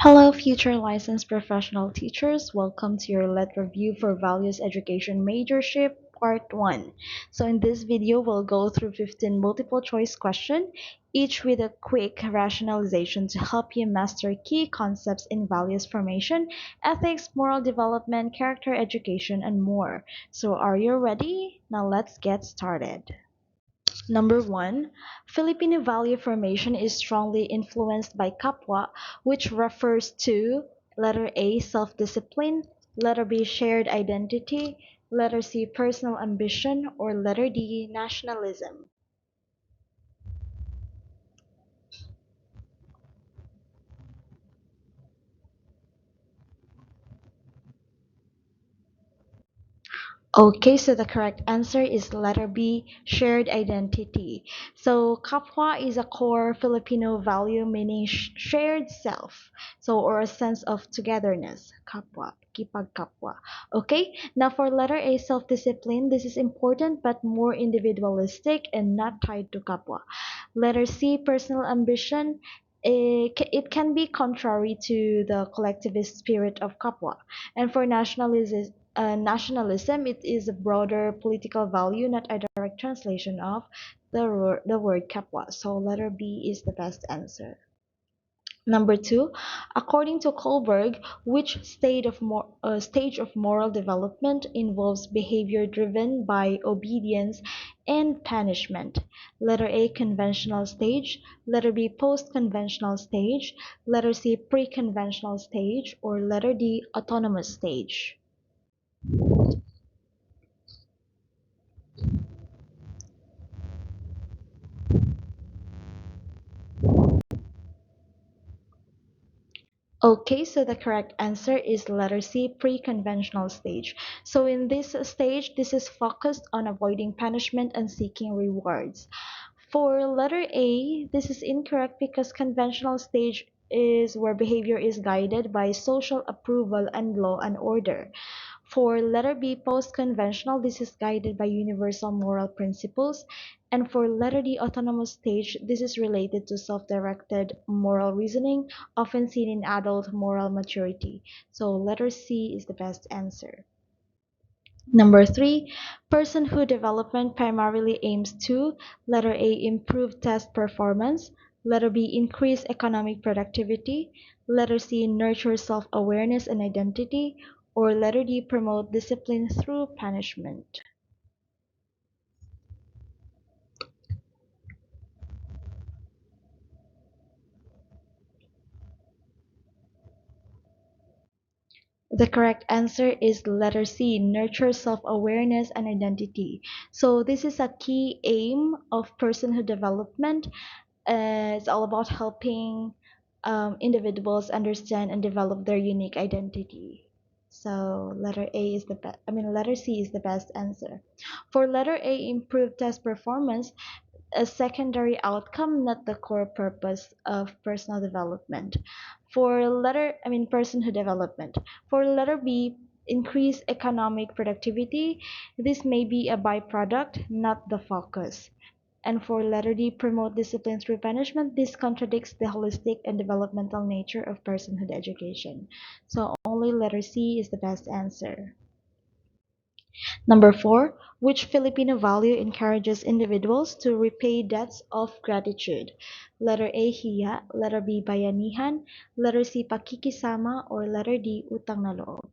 Hello, future licensed professional teachers. Welcome to your Let Review for Values Education Majorship Part 1. So in this video, we'll go through 15 multiple choice questions, each with a quick rationalization to help you master key concepts in values formation, ethics, moral development, character education, and more. So are you ready? Now let's get started. Number one, Filipino value formation is strongly influenced by kapwa, which refers to letter A, self-discipline, letter B, shared identity, letter C, personal ambition, or letter D, nationalism. Okay, so the correct answer is letter B, shared identity. So kapwa is a core Filipino value meaning shared self, so or a sense of togetherness. Kapwa, kipag kapwa. Okay, now for letter A, self-discipline, this is important but more individualistic and not tied to kapwa. Letter C, personal ambition. It can be contrary to the collectivist spirit of kapwa. And for nationalism, it is a broader political value, not a direct translation of the word kapwa. So letter B is the best answer. Number two, according to Kohlberg, which stage of moral development involves behavior driven by obedience and punishment? Letter A, conventional stage. Letter B, post-conventional stage. Letter C, pre-conventional stage. Or letter D, autonomous stage. Okay, so the correct answer is letter C, pre-conventional stage. So in this stage, this is focused on avoiding punishment and seeking rewards. For letter A, this is incorrect because conventional stage is where behavior is guided by social approval and law and order. For letter B, post-conventional, this is guided by universal moral principles. And for letter D, autonomous stage, this is related to self-directed moral reasoning, often seen in adult moral maturity. So letter C is the best answer. Number three, personhood development primarily aims to letter A, improve test performance, letter B, increase economic productivity, letter C, nurture self-awareness and identity, or letter D, promote discipline through punishment. The correct answer is letter C, nurture self-awareness and identity. So this is a key aim of personhood development. It's all about helping individuals understand and develop their unique identity. So letter C is the best answer. For letter A, improve test performance, a secondary outcome, not the core purpose of personal development. Personhood development. For letter B, increase economic productivity. This may be a byproduct, not the focus. And for letter D, promote discipline through punishment. This contradicts the holistic and developmental nature of personhood education. So only letter C is the best answer. Number four, which Filipino value encourages individuals to repay debts of gratitude? Letter A, hiya. Letter B, bayanihan. Letter C, pakikisama. Or letter D, utang na loob.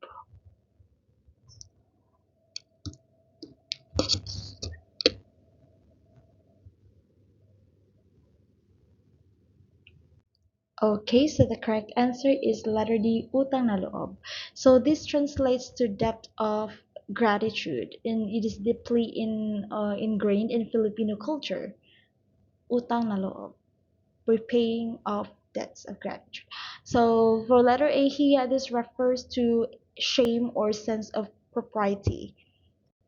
Okay, so the correct answer is letter D, utang na loob. So this translates to debt of gratitude, and it is deeply ingrained in Filipino culture. Utang na loob, repaying of debts of gratitude. So for letter A here, this refers to shame or sense of propriety.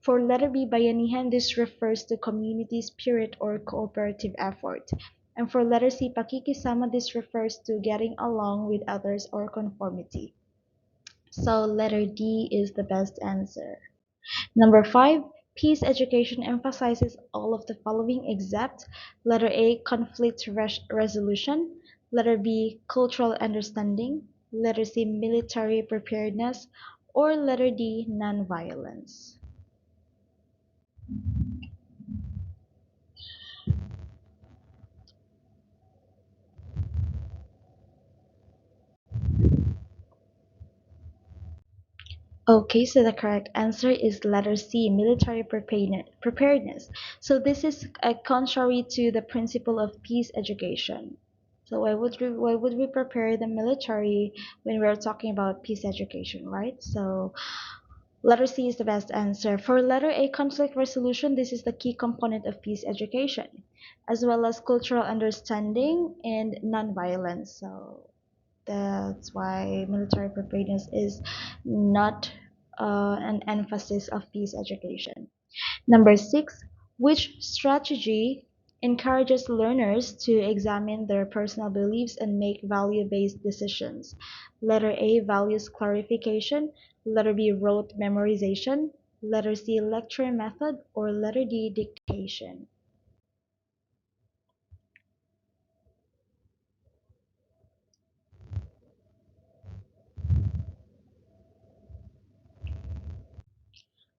For letter B, bayanihan, this refers to community spirit or cooperative effort. And for letter C, pakikisama, this refers to getting along with others or conformity. So letter D is the best answer. Number five, peace education emphasizes all of the following except letter A, conflict resolution, letter B, cultural understanding, letter C, military preparedness, or letter D, nonviolence? Okay, so the correct answer is letter C, military preparedness. So this is contrary to the principle of peace education. So why would we prepare the military when we're talking about peace education, right? So letter C is the best answer. For letter A, conflict resolution, this is the key component of peace education, as well as cultural understanding and nonviolence. So that's why military preparedness is not an emphasis of peace education. Number six, which strategy encourages learners to examine their personal beliefs and make value-based decisions? Letter A, values clarification. Letter B, rote memorization. Letter C, lecture method. Or letter D, dictation.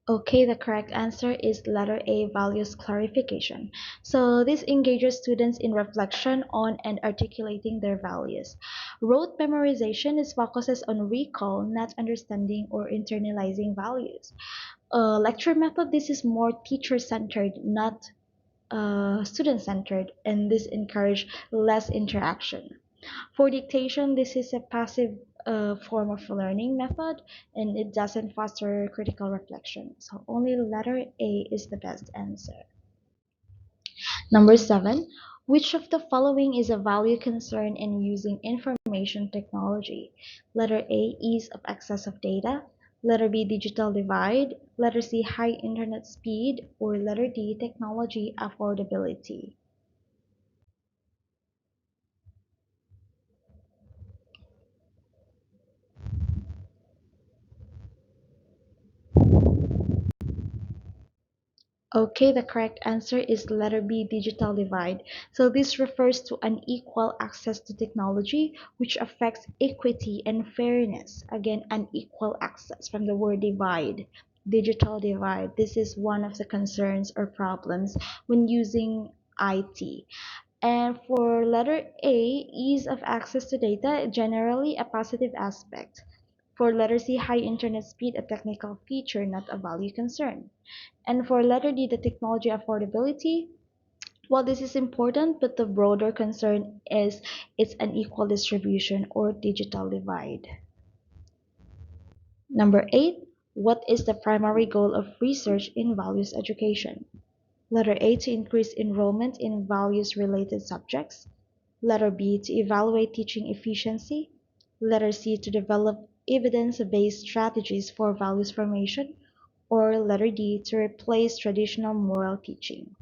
Okay, the correct answer is letter A, values clarification. So this engages students in reflection on and articulating their values. Rote memorization is focuses on recall, not understanding or internalizing values. Lecture method, this is more teacher-centered, not student-centered, and this encourage less interaction. For dictation, this is a passive form of learning method and it doesn't foster critical reflection. So only letter A is the best answer. Number seven, which of the following is a value concern in using information technology? Letter A, ease of access of data. Letter B, digital divide. Letter C, high internet speed. Or letter D, technology affordability. Okay, the correct answer is letter B, digital divide. So this refers to unequal access to technology, which affects equity and fairness. Again, unequal access from the word divide. Digital divide. This is one of the concerns or problems when using IT. And for letter A, ease of access to data, generally a positive aspect. For letter C, high internet speed, a technical feature, not a value concern. And for letter D, the technology affordability, well, this is important, but the broader concern is its unequal distribution or digital divide. Number 8, what is the primary goal of research in values education? Letter A, to increase enrollment in values-related subjects. Letter B, to evaluate teaching efficiency. Letter C, to develop evidence-based strategies for values formation. Or letter D, to replace traditional moral teaching.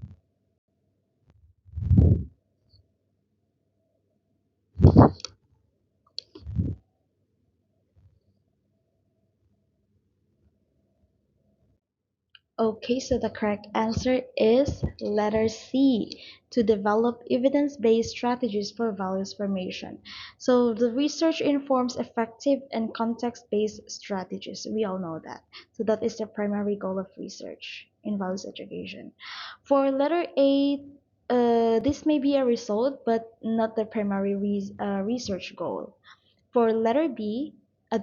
Okay, so the correct answer is letter C, to develop evidence-based strategies for values formation. So the research informs effective and context-based strategies. We all know that. So that is the primary goal of research in values education. For letter A, this may be a result, but not the primary research goal. For letter B,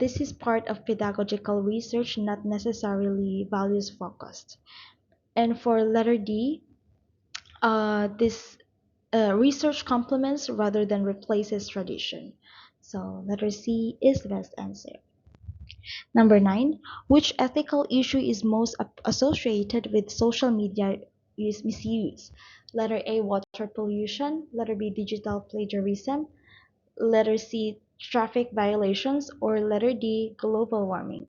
this is part of pedagogical research, not necessarily values focused. And for letter D, this research complements rather than replaces tradition. So letter C is the best answer. Number 9, which ethical issue is most associated with social media misuse? Letter A, water pollution. Letter B, digital plagiarism. Letter C, traffic violations, or letter D, global warming?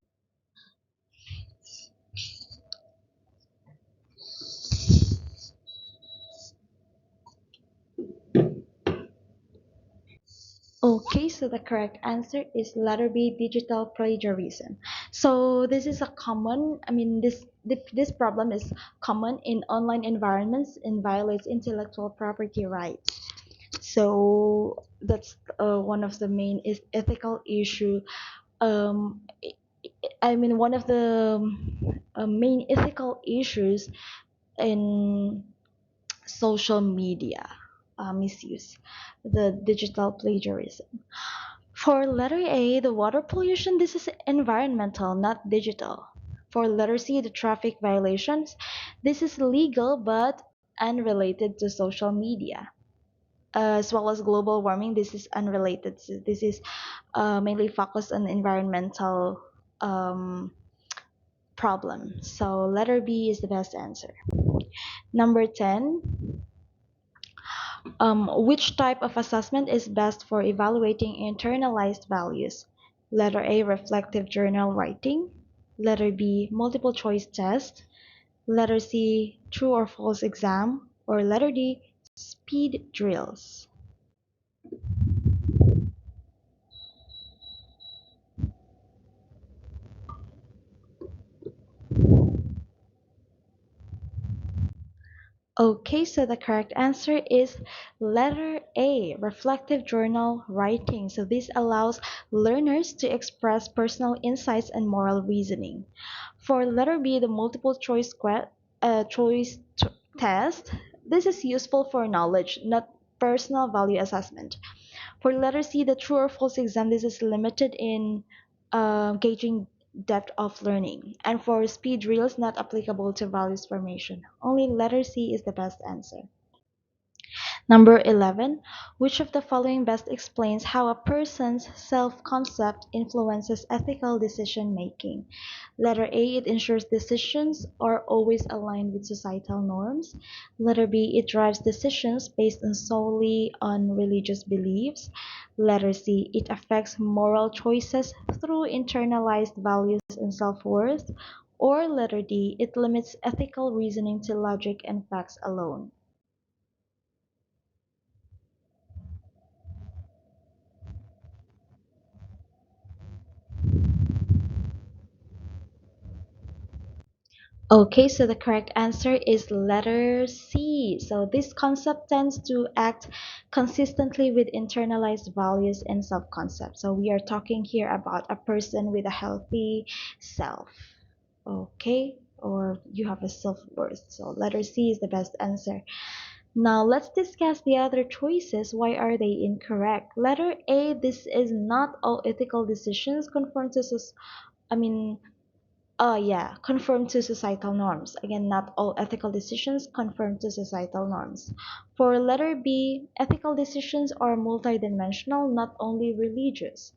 Okay, so the correct answer is letter B, digital plagiarism. So this is a common, I mean, this problem is common in online environments and violates intellectual property rights. So that's one of the main is ethical issue. Um, I mean, one of the main ethical issues in social media misuse, the digital plagiarism. For letter A, the water pollution, this is environmental, not digital. For letter C, the traffic violations, this is legal but unrelated to social media. As well as global warming, this is unrelated. So this is mainly focused on environmental um, problem. So letter B is the best answer. Number 10, which type of assessment is best for evaluating internalized values? Letter A, reflective journal writing. Letter B, multiple choice test. Letter C, true or false exam. Or letter D, speed drills. Okay, so the correct answer is letter A, reflective journal writing. So this allows learners to express personal insights and moral reasoning. For letter B, the multiple choice test, this is useful for knowledge, not personal value assessment. For letter C, the true or false exam, this is limited in gauging depth of learning. And for speed drills, not applicable to values formation. Only letter C is the best answer. Number 11, which of the following best explains how a person's self-concept influences ethical decision making? Letter A, it ensures decisions are always aligned with societal norms. Letter B, it drives decisions based on solely on religious beliefs. Letter C, it affects moral choices through internalized values and self-worth. Or letter D, it limits ethical reasoning to logic and facts alone. Okay, so the correct answer is letter C. So this concept tends to act consistently with internalized values and self-concept. So we are talking here about a person with a healthy self. Okay, or you have a self-worth. So letter C is the best answer. Now let's discuss the other choices. Why are they incorrect? Letter A, this is not all ethical decisions conform to I mean yeah, conform to societal norms. Again, not all ethical decisions conform to societal norms. For letter B, ethical decisions are multidimensional, not only religious.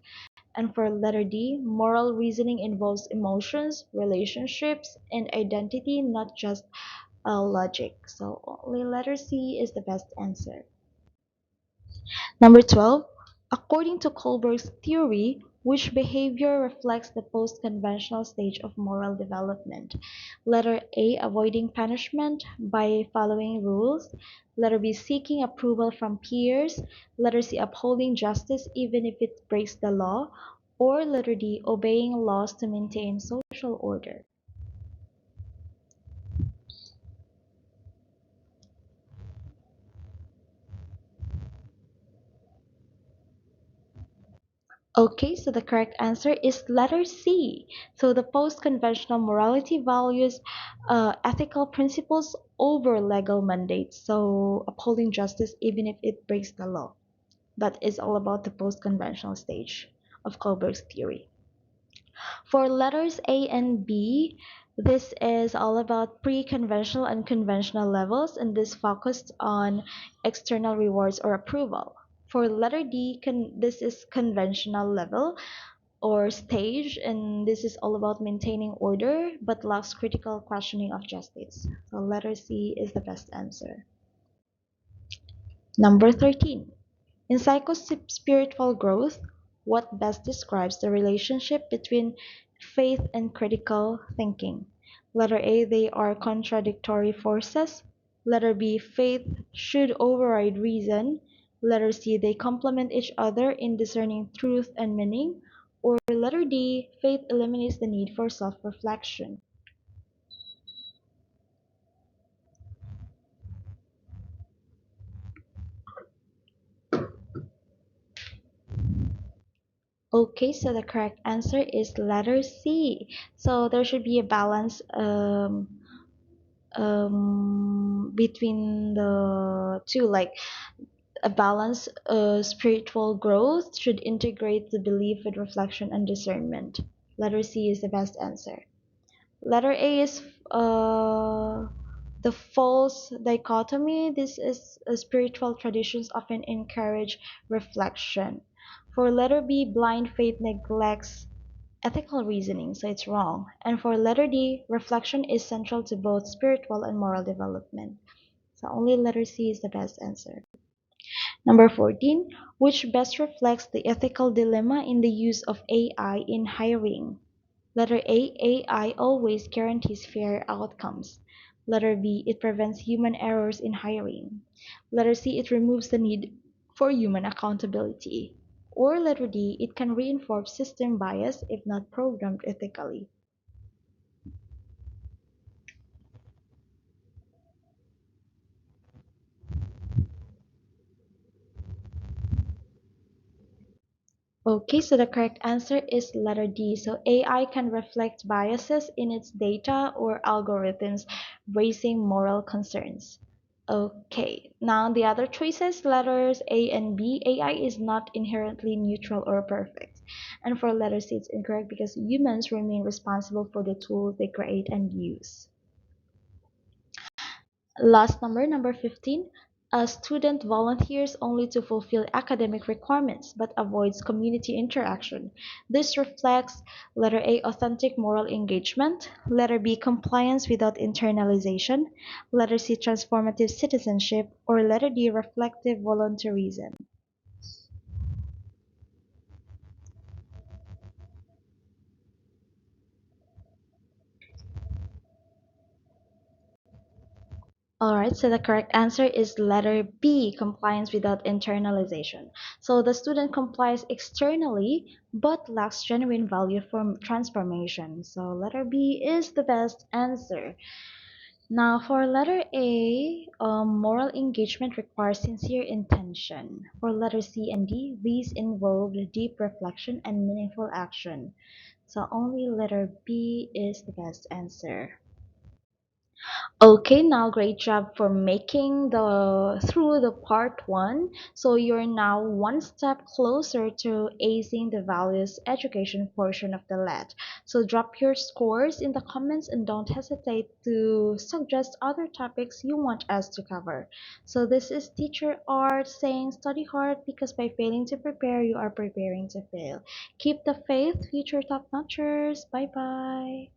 And for letter D, moral reasoning involves emotions, relationships, and identity, not just logic. So only letter C is the best answer. Number 12, according to Kohlberg's theory, which behavior reflects the post-conventional stage of moral development? Letter A, avoiding punishment by following rules. Letter B, seeking approval from peers. Letter C, upholding justice even if it breaks the law. Or letter D, obeying laws to maintain social order. Okay, so the correct answer is letter C. So the post-conventional morality values ethical principles over legal mandates. So upholding justice even if it breaks the law. That is all about the post-conventional stage of Kohlberg's theory. For letters A and B, this is all about pre-conventional and conventional levels, and this focused on external rewards or approval. For letter D, this is conventional level or stage, and this is all about maintaining order but lacks critical questioning of justice. So letter C is the best answer. Number 13. In psychospiritual growth, what best describes the relationship between faith and critical thinking? Letter A, they are contradictory forces. Letter B, faith should override reason. Letter C, they complement each other in discerning truth and meaning. Or letter D, faith eliminates the need for self-reflection. Okay, so the correct answer is letter C. So there should be a balance between the two, like a balanced spiritual growth should integrate the belief with reflection and discernment. Letter C is the best answer. Letter A is the false dichotomy. This is spiritual traditions often encourage reflection. For letter B, blind faith neglects ethical reasoning, so it's wrong. And for letter D, reflection is central to both spiritual and moral development. So only letter C is the best answer. Number 14, which best reflects the ethical dilemma in the use of AI in hiring? Letter A, AI always guarantees fair outcomes. Letter B, it prevents human errors in hiring. Letter C, it removes the need for human accountability. Or letter D, it can reinforce system bias if not programmed ethically. Okay, so the correct answer is letter D. So AI can reflect biases in its data or algorithms, raising moral concerns. Okay, now the other choices, letters A and B, AI is not inherently neutral or perfect. And for letter C, it's incorrect because humans remain responsible for the tools they create and use. Last number, number 15. A student volunteers only to fulfill academic requirements but avoids community interaction. This reflects letter A, authentic moral engagement, letter B, compliance without internalization, letter C, transformative citizenship, or letter D, reflective volunteerism. Alright, so the correct answer is letter B, compliance without internalization. So the student complies externally but lacks genuine value for transformation. So letter B is the best answer. Now for letter A, moral engagement requires sincere intention. For letter C and D, these involve deep reflection and meaningful action. So only letter B is the best answer. Okay, now great job for making the through the part one. So you're now one step closer to acing the values education portion of the LET. So drop your scores in the comments and don't hesitate to suggest other topics you want us to cover. So this is Teacher Art saying study hard because by failing to prepare, you are preparing to fail. Keep the faith, future top notchers. Bye bye.